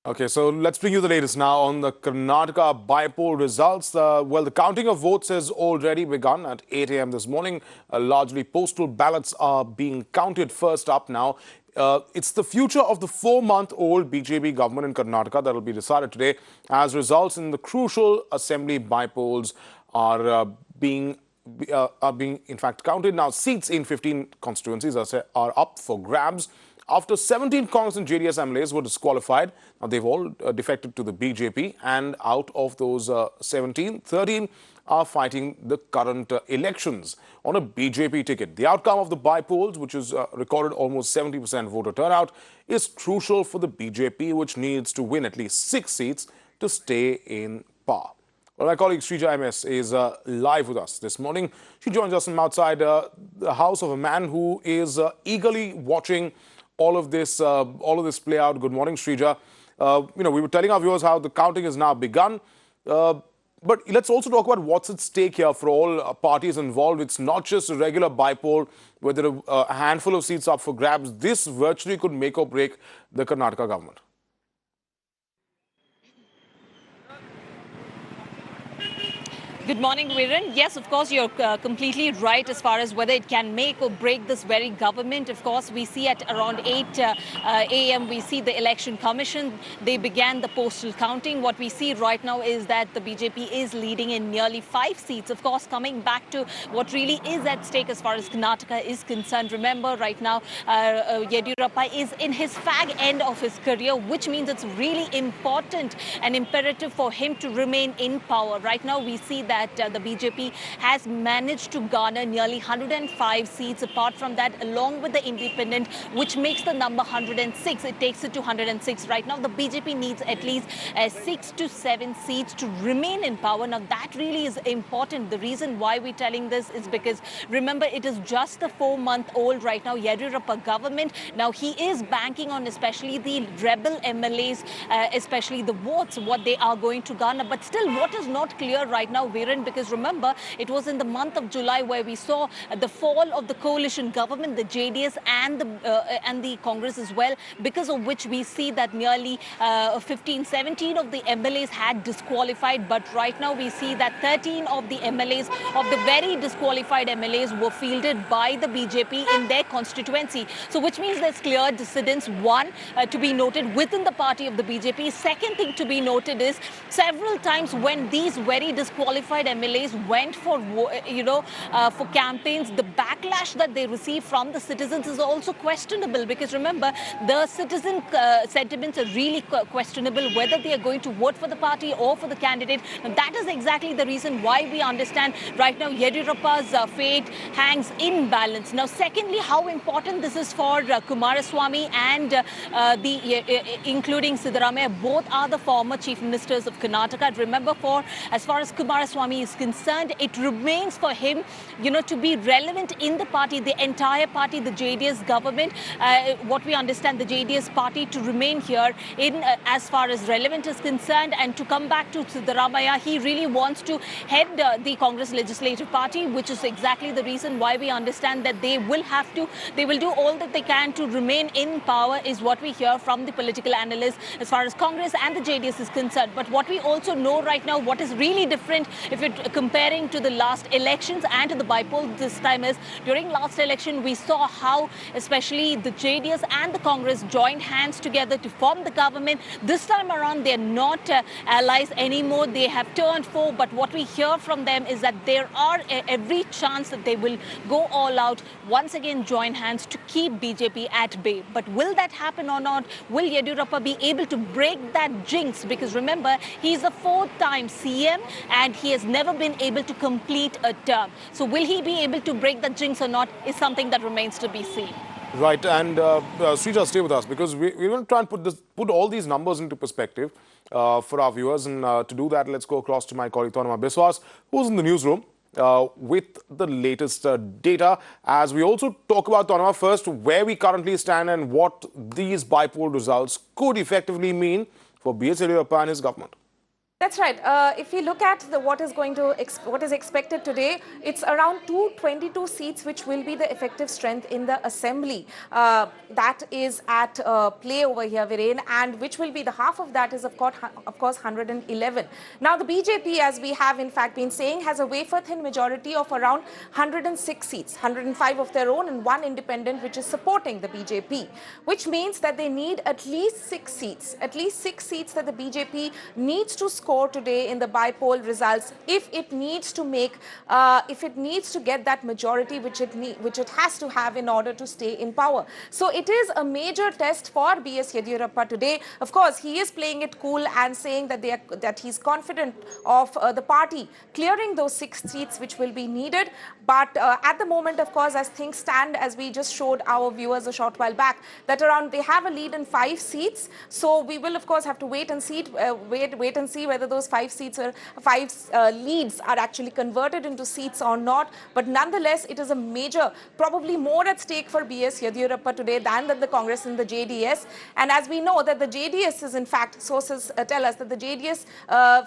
Okay, so let's bring you the latest now on the Karnataka Bypoll results. Well, the counting of votes has already begun at 8 a.m. this morning. Largely postal ballots are being counted. First up now, it's the future of the 4-month-old BJP government in Karnataka that will be decided today as results in the crucial assembly bypolls are being in fact counted. Now, seats in 15 constituencies are up for grabs after 17 Congress and JDS MLAs were disqualified. Now, they've all defected to the BJP, and out of those 17, 13 are fighting the current elections on a BJP ticket. The outcome of the bypolls, which has recorded almost 70% voter turnout, is crucial for the BJP, which needs to win at least 6 seats to stay in power. Well, my colleague Srija MS is live with us this morning. She joins us from outside the house of a man who is eagerly watching all of this play out. Good morning, Srija. We were telling our viewers how the counting has now begun. But let's also talk about what's at stake here for all parties involved. It's not just a regular bypoll where there are a handful of seats up for grabs. This virtually could make or break the Karnataka government. Good morning, Viren. Yes, of course, you're completely right as far as whether it can make or break this very government. Of course, we see at around 8 a.m., we see the Election Commission. They began the postal counting. What we see right now is that the BJP is leading in nearly 5 seats. Of course, coming back to what really is at stake as far as Karnataka is concerned. Remember, right now, Yediyurappa is in his fag end of his career, which means it's really important and imperative for him to remain in power. Right now, we see that the BJP has managed to garner nearly 105 seats. Apart from that, along with the independent, which makes the number 106, it takes it to 106. Right now, the BJP needs at least 6 to 7 seats to remain in power. Now, that really is important. The reason why we're telling this is because, remember, it is just the 4-month-old right now Yediyurappa government. Now, he is banking on especially the rebel MLAs, especially the votes, what they are going to garner. But still, what is not clear right now, because remember, it was in the month of July where we saw the fall of the coalition government, the JDS and the Congress as well, because of which we see that nearly 17 of the MLAs had disqualified. But right now we see that 13 of the MLAs, of the very disqualified MLAs, were fielded by the BJP in their constituency. So which means there's clear dissidence, one, to be noted within the party of the BJP. Second thing to be noted is several times when these very disqualified MLAs went for campaigns, the backlash that they receive from the citizens is also questionable, because remember, the citizen sentiments are really questionable whether they are going to vote for the party or for the candidate. And that is exactly the reason why we understand right now Yediyurappa's fate hangs in balance. Now, secondly, how important this is for Kumaraswamy and including Siddaramaiah. Both are the former chief ministers of Karnataka. Remember, as far as Kumaraswamy is concerned, it remains for him, to be relevant in the party, the entire party, the JDS government. What we understand, the JDS party to remain here in as far as relevant is concerned, and to come back to Siddaramaiah, he really wants to head the Congress Legislative Party, which is exactly the reason why we understand that they will do all that they can to remain in power, is what we hear from the political analysts as far as Congress and the JDS is concerned. But what we also know right now, what is really different if you're comparing to the last elections and to the bypoll this time, is during last election we saw how especially the JDS and the Congress joined hands together to form the government. This time around they're not allies anymore. They have turned foe. But what we hear from them is that there are every chance that they will go all out, once again join hands to keep BJP at bay. But will that happen or not? Will Yediyurappa be able to break that jinx? Because remember, he's the 4th time CM and he has never been able to complete a term. So will he be able to break the jinx or not is something that remains to be seen. Right, and Srija, stay with us, because we will try and put all these numbers into perspective for our viewers. And to do that, let's go across to my colleague Tanma Biswas, who's in the newsroom with the latest data. As we also talk about, Tanma, first, where we currently stand and what these bypoll results could effectively mean for B.S. Yediyurappa and his government. That's right. If we look at what is expected today, it's around 222 seats, which will be the effective strength in the assembly. That is at play over here, Viren, and which will be the half of that is of course 111. Now the BJP, as we have in fact been saying, has a wafer-thin majority of around 106 seats, 105 of their own and one independent, which is supporting the BJP, which means that they need at least 6 seats, that the BJP needs to score today in the by-poll results if it needs to get that majority which it has to have in order to stay in power. So it is a major test for B.S. Yediyurappa today. Of course, he is playing it cool and saying that he's confident of the party clearing those 6 seats which will be needed. But at the moment, of course, as things stand, as we just showed our viewers a short while back, that they have a lead in 5 seats. So we will, of course, have to wait and see whether those 5 seats or 5 leads are actually converted into seats or not. But nonetheless, it is a major, probably more at stake for B.S. Yediyurappa today than the Congress and the JDS. And as we know that the JDS is, in fact, sources tell us that the JDS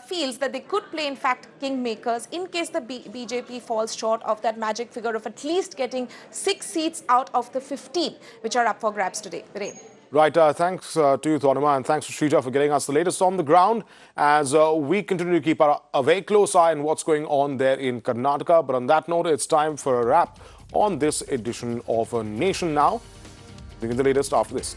feels that they could play, in fact, kingmakers in case the BJP falls short of that magic figure of at least getting 6 seats out of the 15 which are up for grabs today. Viren. Right, thanks to you, Thornima, and thanks to Shrija for getting us the latest on the ground as we continue to keep a very close eye on what's going on there in Karnataka. But on that note, it's time for a wrap on this edition of A Nation Now. Bringing the latest after this.